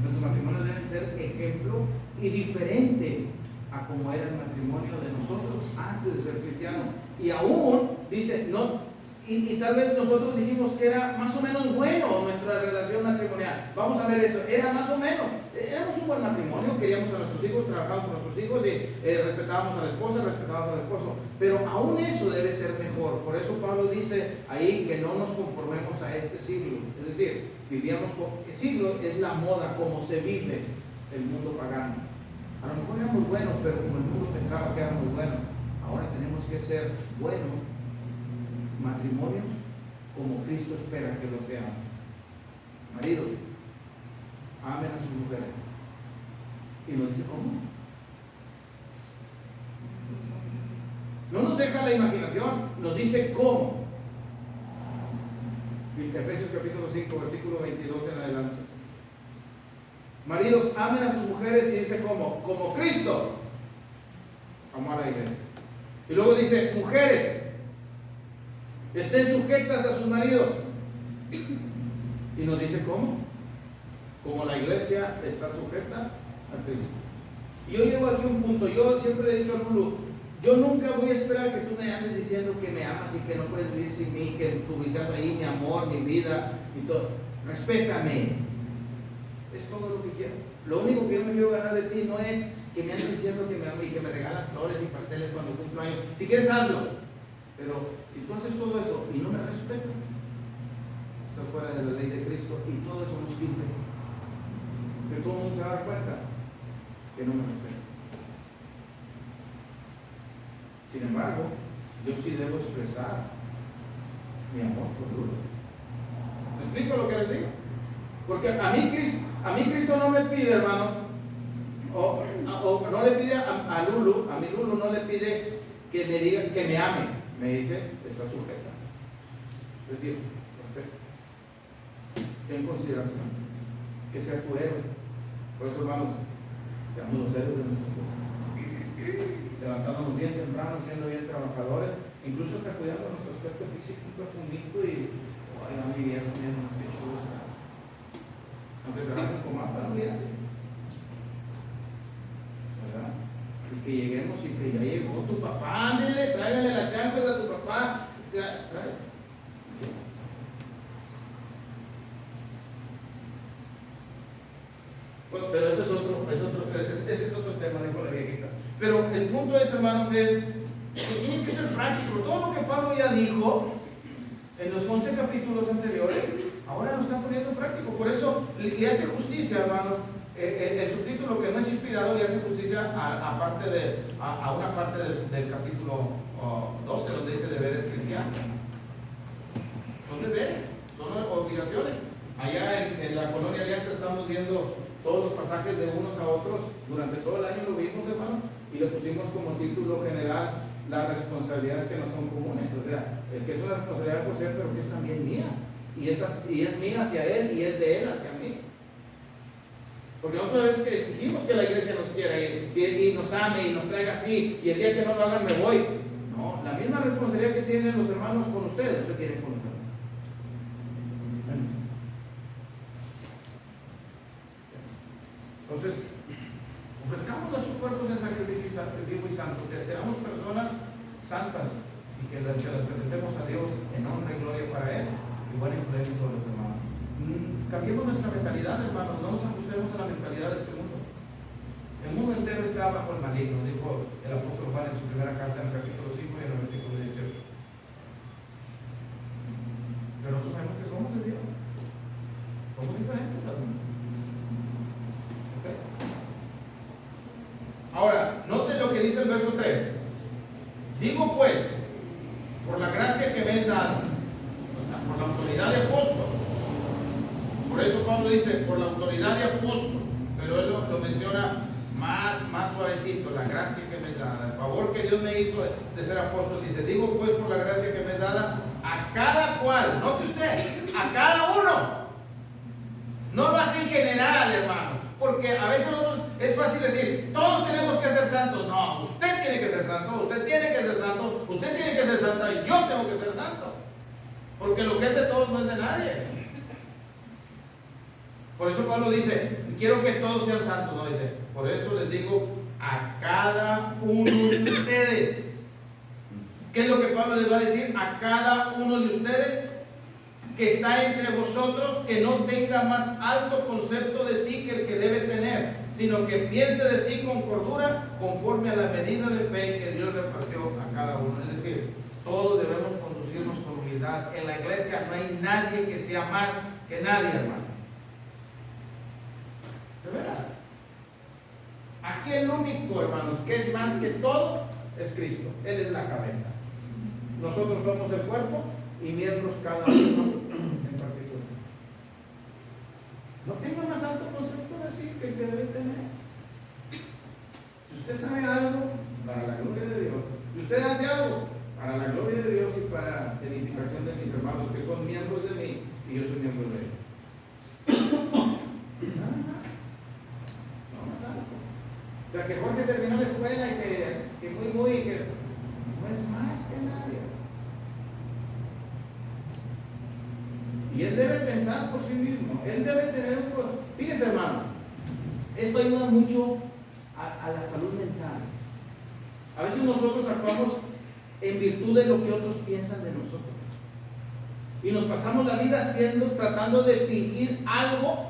Nuestros matrimonios deben ser ejemplo y diferente a como era el matrimonio de nosotros antes de ser cristianos. Y aún, dice, no, y tal vez nosotros dijimos que era más o menos bueno nuestra relación matrimonial. Vamos a ver eso, era más o menos. Éramos un buen matrimonio, queríamos a nuestros hijos, trabajábamos con nuestros hijos y respetábamos a la esposa, respetábamos al esposo. Pero aún eso debe ser mejor. Por eso Pablo dice ahí que no nos conformemos a este siglo. Es decir, vivíamos el siglo es la moda, como se vive el mundo pagano. A lo mejor éramos buenos, pero como el mundo pensaba que éramos buenos, ahora tenemos que ser buenos matrimonios como Cristo espera que lo seamos. Maridos, amen a sus mujeres. Y nos dice cómo. No nos deja la imaginación, nos dice cómo. Efesios capítulo 5, versículo 22 en adelante. Maridos, amen a sus mujeres, y dice cómo. Como Cristo amó a la iglesia. Y luego dice, mujeres, estén sujetas a sus maridos. Y nos dice cómo. Como la iglesia está sujeta a Cristo. Y yo llego aquí a un punto. Yo siempre le he dicho a Lulu, yo nunca voy a esperar que tú me andes diciendo que me amas y que no puedes vivir sin mí, que tú ubicas ahí mi amor, mi vida y todo. Respétame. Es todo lo que quiero. Lo único que yo me quiero ganar de ti no es que me andes diciendo que me amas y que me regalas flores y pasteles cuando cumplo años. Si quieres, hazlo. Pero si tú haces todo eso y no me respetas, estás fuera de la ley de Cristo, y todo eso no sirve. Que todo el mundo se va a dar cuenta que no me respeta. Sin embargo, yo sí debo expresar mi amor por Luz. ¿Me explico lo que les digo? Porque a mí Cristo no me pide, hermanos, o no le pide a Lulu, a mi Lulu no le pide que me diga, que me ame. Me dice, está sujeta. Es decir, respeto. Ten consideración. Que sea tu héroe. Por eso, hermanos, seamos los héroes de nuestras cosas. Levantándonos bien temprano, siendo bien trabajadores, incluso hasta cuidando nuestro aspecto físico, un perfumito y, ay, no, mi viejo, mira, más que chulo está. Aunque trabajen con mapa, no le hace. ¿Verdad? Y que lleguemos y que ya llegó tu papá, ándele, tráigale las chanclas a tu papá. Trae. Bueno, pero ese es otro tema, dijo la viejita. Pero el punto es, hermanos, es que tiene que ser práctico. Todo lo que Pablo ya dijo en los 11 capítulos anteriores, ahora lo está poniendo en práctico. Por eso le hace justicia, hermanos. El subtítulo, que no es inspirado, le hace justicia a una parte del capítulo 12, donde dice deberes cristianos. Son deberes, son obligaciones. Allá en la Colonia Alianza estamos viendo todos los pasajes de unos a otros. Durante todo el año lo vimos, hermano, y le pusimos como título general las responsabilidades que no son comunes. O sea, el que es una responsabilidad por ser, pero que es también mía. Y es mía hacia él y es de él hacia mí. Porque otra vez que exigimos que la iglesia nos quiera y nos ame y nos traiga así, y el día que no lo hagan me voy. No, la misma responsabilidad que tienen los hermanos con ustedes, ustedes tienen con nosotros. ofrezcamos nuestros cuerpos en sacrificio vivo y santo, que seamos personas santas y que las presentemos a Dios en honra y gloria para Él y buena influencia sobre los hermanos. Cambiemos nuestra mentalidad, hermanos, no nos ajustemos a la mentalidad de este mundo. El mundo entero está bajo el maligno, dijo el apóstol Juan en su primera carta, en el capítulo 5 y en el versículo 18. Pero nosotros sabemos que somos de Dios. Somos diferentes al mundo. ¿Okay? Ahora, noten lo que dice el verso 3. Digo pues, por la gracia que me es dada, o sea, por la autoridad de apóstol. Por eso Pablo dice, por la autoridad de apóstol, pero él lo menciona más suavecito, la gracia que me es dada, el favor que Dios me hizo de ser apóstol. Dice, digo pues por la gracia que me es dada, a cada cual, note usted, a cada uno. No lo hace en general, hermano, porque a veces es fácil decir, todos tenemos que ser santos. No, usted tiene que ser santo, usted tiene que ser santo, usted tiene que ser santa y yo tengo que ser santo. Porque lo que es de todos no es de nadie. Por eso Pablo dice, quiero que todos sean santos, no dice, por eso les digo a cada uno de ustedes. ¿Qué es lo que Pablo les va a decir? A cada uno de ustedes que está entre vosotros, que no tenga más alto concepto de sí que el que debe tener, sino que piense de sí con cordura, conforme a la medida de fe que Dios repartió a cada uno. Es decir, todos debemos conducirnos con humildad. En la iglesia no hay nadie que sea más que nadie, hermano. ¿De verdad? Aquí el único, hermanos, que es más que todo, es Cristo. Él es la cabeza. Nosotros somos el cuerpo y miembros cada uno en particular. No tenga más alto concepto de sí que el que debe tener. Si usted sabe algo, para la gloria de Dios. Si usted hace algo, para la gloria de Dios y para edificación de mis hermanos, que son miembros de mí y yo soy miembro de ellos. Nada más. No más algo. O sea, que Jorge terminó la escuela y que no es más que nadie. Y él debe pensar por sí mismo. Él debe tener un... Fíjese, hermano, esto ayuda mucho a la salud mental. A veces nosotros actuamos en virtud de lo que otros piensan de nosotros. Y nos pasamos la vida tratando de fingir algo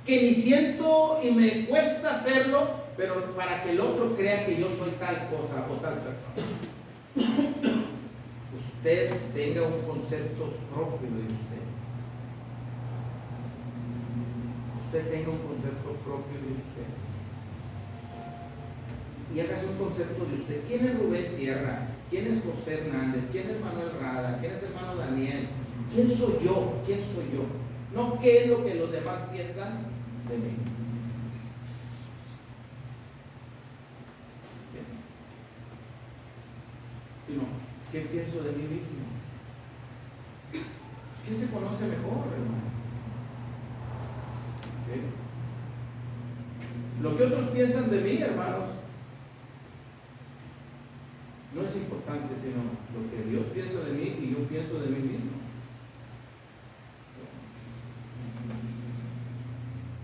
que ni siento y me cuesta hacerlo, pero para que el otro crea que yo soy tal cosa o tal persona. Usted tenga un concepto propio de usted. Usted tenga un concepto propio de usted. Y hágase un concepto de usted. ¿Quién es Rubén Sierra? ¿Quién es José Hernández? ¿Quién es Manuel Rada? ¿Quién es hermano Daniel? ¿Quién soy yo? ¿Quién soy yo? No qué es lo que los demás piensan de mí. Sino, ¿qué pienso de mí mismo? ¿Quién se conoce mejor, hermano? ¿Qué? Lo que otros piensan de mí, hermanos, no es importante, sino lo que Dios piensa de mí y yo pienso de mí mismo.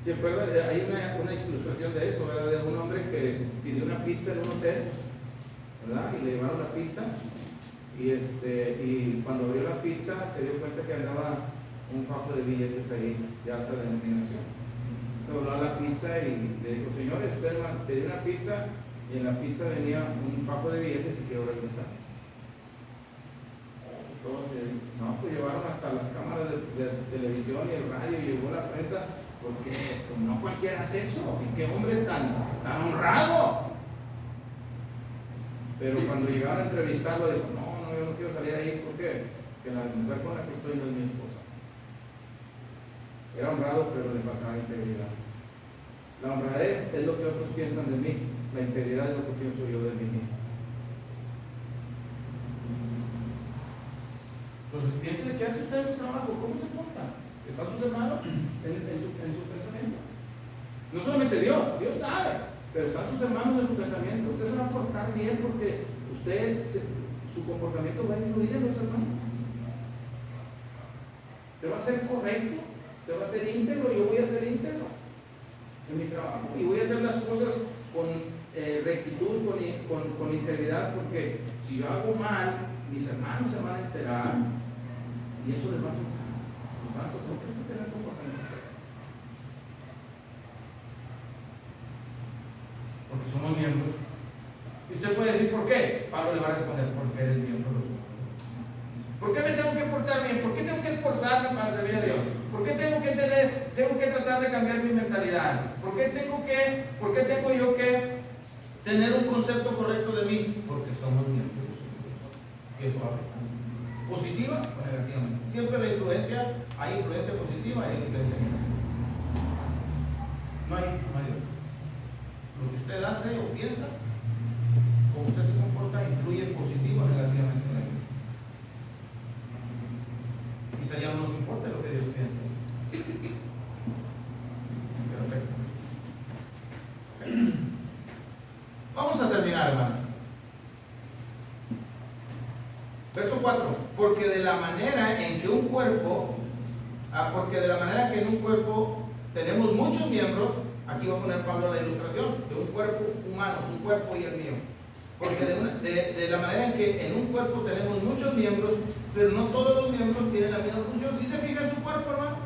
¿Se acuerda? Hay una ilustración de eso, ¿verdad? De un hombre que pidió una pizza en un hotel, ¿verdad? Y le llevaron la pizza y cuando abrió la pizza se dio cuenta que andaba un fajo de billetes ahí de alta denominación. Se voló a la pizza y le dijo, señores, usted pidió una pizza y en la pizza venía un fajo de billetes y quiero regresar. Todos, pues llevaron hasta las cámaras de televisión y el radio y llegó la prensa, porque pues, no cualquiera hace eso. ¿Y qué hombre tan honrado? Pero cuando llegaron a entrevistarlo, dijo, no, yo no quiero salir ahí porque la mujer con la que estoy no es mi esposa. Era honrado, pero le faltaba integridad. La honradez es lo que otros piensan de mí, la integridad es lo que pienso yo de mí mismo. Entonces piense que hace usted su trabajo, ¿cómo se porta? ¿Están sus hermanos en su pensamiento? No solamente Dios sabe, pero están sus hermanos en su pensamiento. Usted se va a portar bien porque su comportamiento va a influir en los hermanos. Usted va a ser correcto, usted va a ser íntegro, yo voy a ser íntegro en mi trabajo y voy a hacer las cosas rectitud, con integridad, porque si yo hago mal, mis hermanos se van a enterar y eso les va a afectar. Por lo tanto, ¿por qué no tener comportamiento? Porque somos miembros. Y usted puede decir, ¿por qué? Pablo le va a responder, porque eres miembro de los miembros. ¿Por qué me tengo que portar bien? ¿Por qué tengo que esforzarme para servir a Dios? ¿Por qué tengo que tratar de cambiar mi mentalidad? ¿Por qué tengo yo que tener un concepto correcto de mí? Porque somos miembros. Y eso afecta. ¿Positiva o negativamente? Siempre hay influencia positiva y hay influencia negativa. No hay otro. Lo que usted hace o piensa, como usted se comporta, influye positivo o negativamente en la iglesia. Quizá ya no nos importa lo que Dios piensa. Perfecto. Vamos a terminar, hermano. Verso 4. Porque de la manera en que en un cuerpo tenemos muchos miembros, aquí va a poner Pablo la ilustración de un cuerpo humano, un cuerpo y el mío. Porque de la manera en que en un cuerpo tenemos muchos miembros, pero no todos los miembros tienen la misma función. Si se fija en su cuerpo, hermano,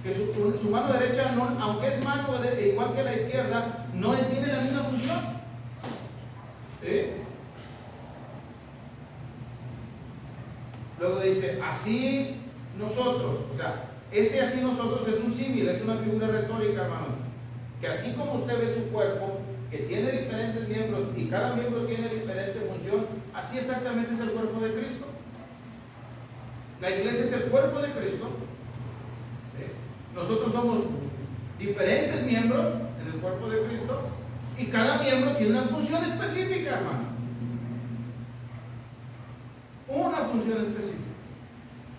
que su mano derecha, no, aunque es mano igual que la izquierda, no tiene la misma función. ¿Sí? Luego dice, así nosotros, o sea, ese así nosotros es un símil, es una figura retórica, hermano. Que así como usted ve su cuerpo, que tiene diferentes miembros y cada miembro tiene diferente función, así exactamente es el cuerpo de Cristo. La iglesia es el cuerpo de Cristo. Nosotros somos diferentes miembros en el cuerpo de Cristo y cada miembro tiene una función específica, hermano. Una función específica.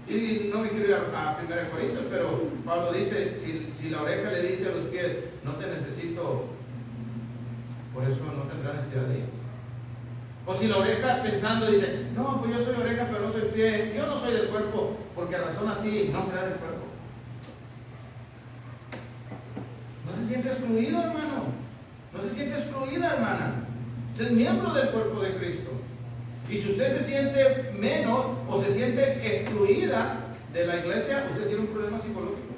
Y no me quiero ir a 1 Corintios, pero Pablo dice, si la oreja le dice a los pies, no te necesito, por eso no tendrá necesidad de ir. O si la oreja pensando dice, no, pues yo soy oreja pero no soy pie, yo no soy del cuerpo, porque razón así, no será del cuerpo. No se siente excluido, hermano. No se siente excluida, hermana. Usted es miembro del cuerpo de Cristo. Y si usted se siente menos o se siente excluida de la iglesia, usted tiene un problema psicológico.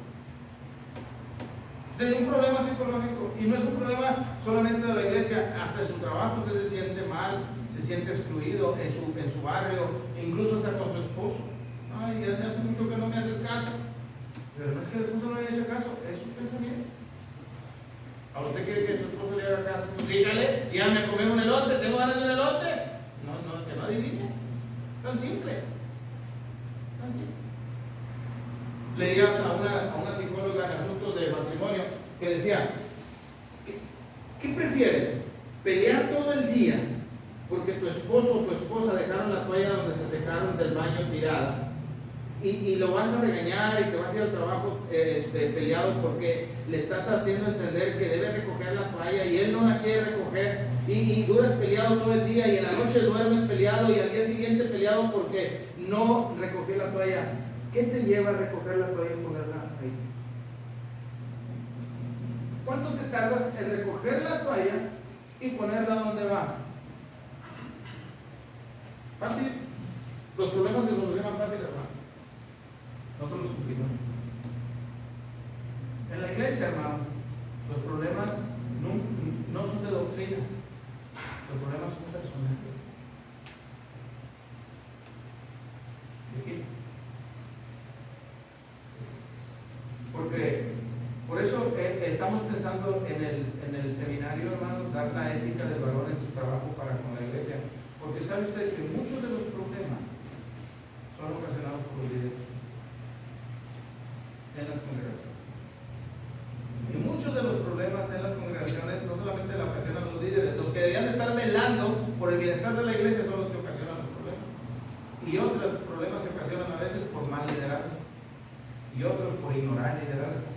Usted tiene un problema psicológico. Y no es un problema solamente de la iglesia, hasta en su trabajo usted se siente mal, se siente excluido en su barrio, incluso hasta con su esposo. Ay, ya hace mucho que no me haces caso. Pero no es que el esposo no le haya hecho caso, es su pensamiento. ¿A usted quiere que su esposo le haga caso? Pues dígale, ya me comí un elote, tengo ganas de un elote. No, que no adivine. Tan simple. Tan simple. Leía a una psicóloga en asuntos de matrimonio que decía, ¿qué prefieres? ¿Pelear todo el día porque tu esposo o tu esposa dejaron la toalla donde se secaron del baño tirada? Y lo vas a regañar y te vas a ir al trabajo peleado porque le estás haciendo entender que debe recoger la toalla y él no la quiere recoger y duras peleado todo el día y en la noche duermes peleado y al día siguiente peleado porque no recogió la toalla. ¿Qué te lleva a recoger la toalla y ponerla ahí? ¿Cuánto te tardas en recoger la toalla y ponerla donde va? Fácil. Los problemas se solucionan fácil, hermano. Nosotros los cumplimos. En la iglesia, hermano, los problemas no son de doctrina, los problemas son personales. ¿De qué? Porque por eso estamos pensando en el seminario, hermano, dar la ética del varón en su trabajo para con la iglesia. Porque sabe usted que muchos de los problemas son ocasionados por los líderes en las congregaciones. Y muchos de los problemas en las congregaciones no solamente la ocasionan los líderes, los que deberían estar velando por el bienestar de la iglesia son los que ocasionan los problemas. Y otros problemas se ocasionan a veces por mal liderazgo y otros por ignorar liderazgo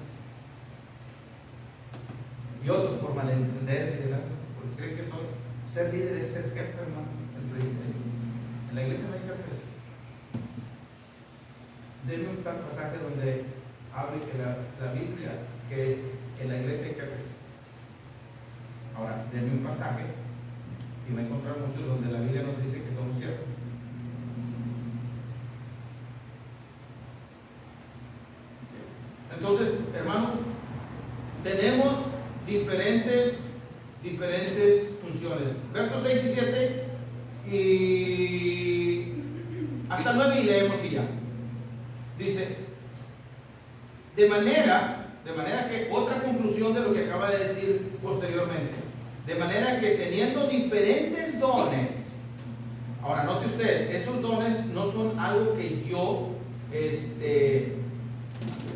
y otros por malentender liderazgo, porque creen que ser líder es ser jefe, hermano. En la iglesia no hay jefes. Denme un pasaje donde hable que la Biblia, que en la iglesia hay jefe. Ahora, denme un pasaje y va a encontrar muchos donde la Biblia nos dice que somos siervos. Entonces, hermanos, tenemos diferentes funciones. Versos 6 y 7 y hasta 9 y leemos y ya. Dice, de manera que, otra conclusión de lo que acaba de decir posteriormente, de manera que teniendo diferentes dones, ahora note usted, esos dones no son algo que yo,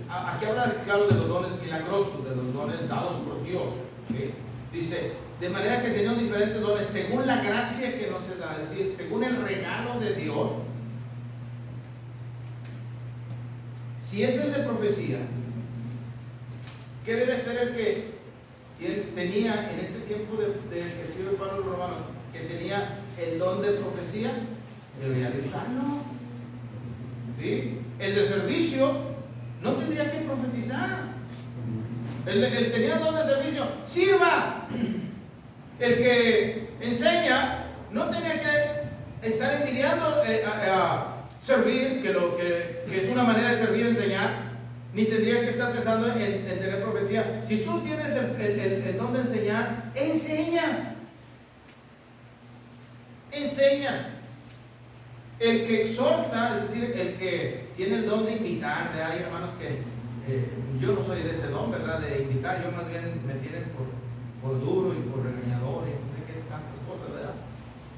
aquí habla claro de los dones milagrosos, de los dones dados por Dios, ¿okay? Dice, de manera que teniendo diferentes dones, según la gracia que nos da, es decir, según el regalo de Dios. Si es el de profecía, ¿qué debe ser el que tenía en este tiempo de que escribe Pablo a los romanos, que tenía el don de profecía? Debería de usarlo. ¿Sí? El de servicio no tendría que profetizar. El tenía el don de servicio, sirva. El que enseña no tenía que estar envidiando servir, que es una manera de servir, enseñar, ni tendría que estar pensando en tener profecía. Si tú tienes el don de enseñar, enseña. El que exhorta, es decir, el que tiene el don de invitar, ¿verdad? Hay hermanos que yo no soy de ese don, ¿verdad? De invitar, yo más bien me tienen por duro y por regañador y no sé qué tantas cosas, ¿verdad?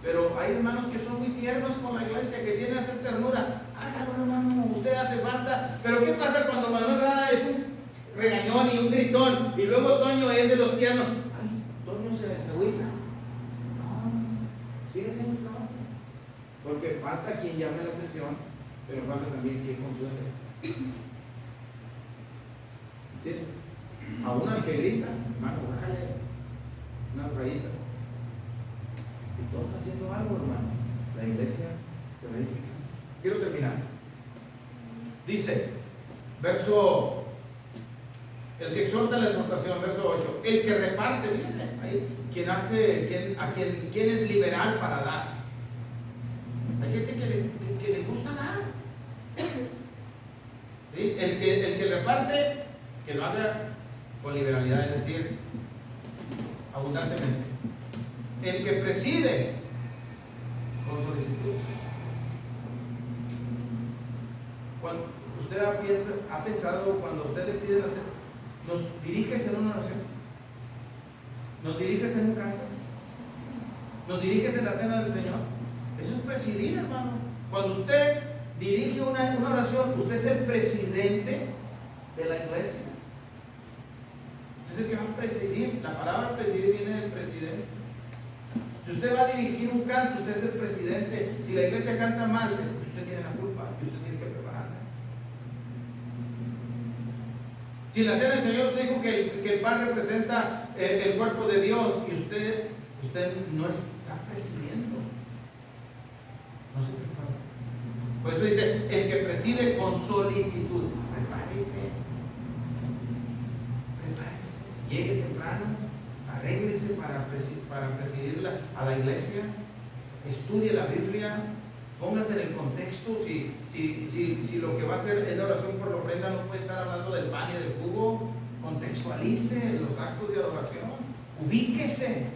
Pero hay hermanos que son muy tiernos con la iglesia, que tienen esa ternura. Hágalo, hermano, usted hace falta. Pero ¿qué pasa cuando Manuel Rada es un regañón y un gritón y luego Toño es de los tiernos? Ay, Toño se agüita. No, sigue siendo un trabajo. Porque falta quien llame la atención, pero falta también quien consuele. ¿Entiendes? A una que grita, hermano, bájale una rayita. Y todos haciendo algo, hermano. La iglesia se va a edificar. Quiero terminar. Dice, el que exhorta la exhortación, verso 8, el que reparte, fíjense, ahí, quien es liberal para dar. Hay gente que le gusta dar. ¿Sí? El que reparte, que lo haga con liberalidad, es decir, abundantemente. El que preside, con solicitud. Cuando usted ha pensado, cuando usted le pide hacer, ¿nos diriges en una oración? ¿Nos diriges en un canto? ¿Nos diriges en la cena del Señor? Eso es presidir, hermano. Cuando usted dirige una oración, usted es el presidente de la iglesia. Usted es el que va a presidir. La palabra presidir viene del presidente. Si usted va a dirigir un canto, usted es el presidente. Si la iglesia canta mal, usted tiene la culpa y usted tiene que prepararse. Si en la cena del Señor usted dijo que el pan representa el cuerpo de Dios y usted no está presidiendo, no se prepara. Por eso dice, el que preside con solicitud, prepárese, llegue temprano, arréglese para presidirla a la iglesia, estudie la Biblia, póngase en el contexto. Si lo que va a hacer es la oración por la ofrenda, no puede estar hablando del pan y del jugo. Contextualice los actos de adoración, ubíquese,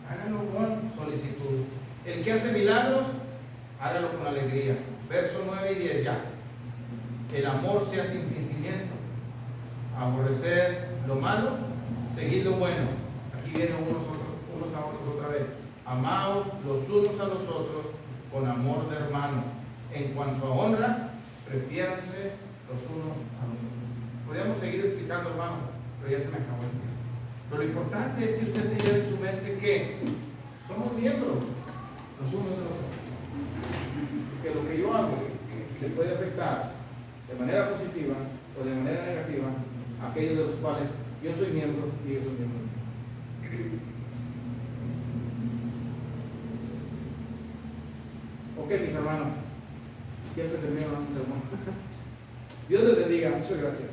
hágalo con solicitud. El que hace milagros, hágalo con alegría. Versos 9 y 10 ya. El amor sea sin fingimiento, aborrecer lo malo, seguid lo bueno. Aquí vienen unos a otros otra vez. Amaos los unos a los otros con amor de hermano. En cuanto a honra, prefiéranse los unos a los otros. Podríamos seguir explicando, hermanos, pero ya se me acabó el tiempo. Pero lo importante es que usted se lleve en su mente que somos miembros los unos de los otros. Que lo que yo hago le puede afectar de manera positiva o de manera negativa a aquellos de los cuales yo soy miembro y ellos son miembros. Ok, mis hermanos, siempre termino hablando un sermón. Dios les bendiga, muchas gracias.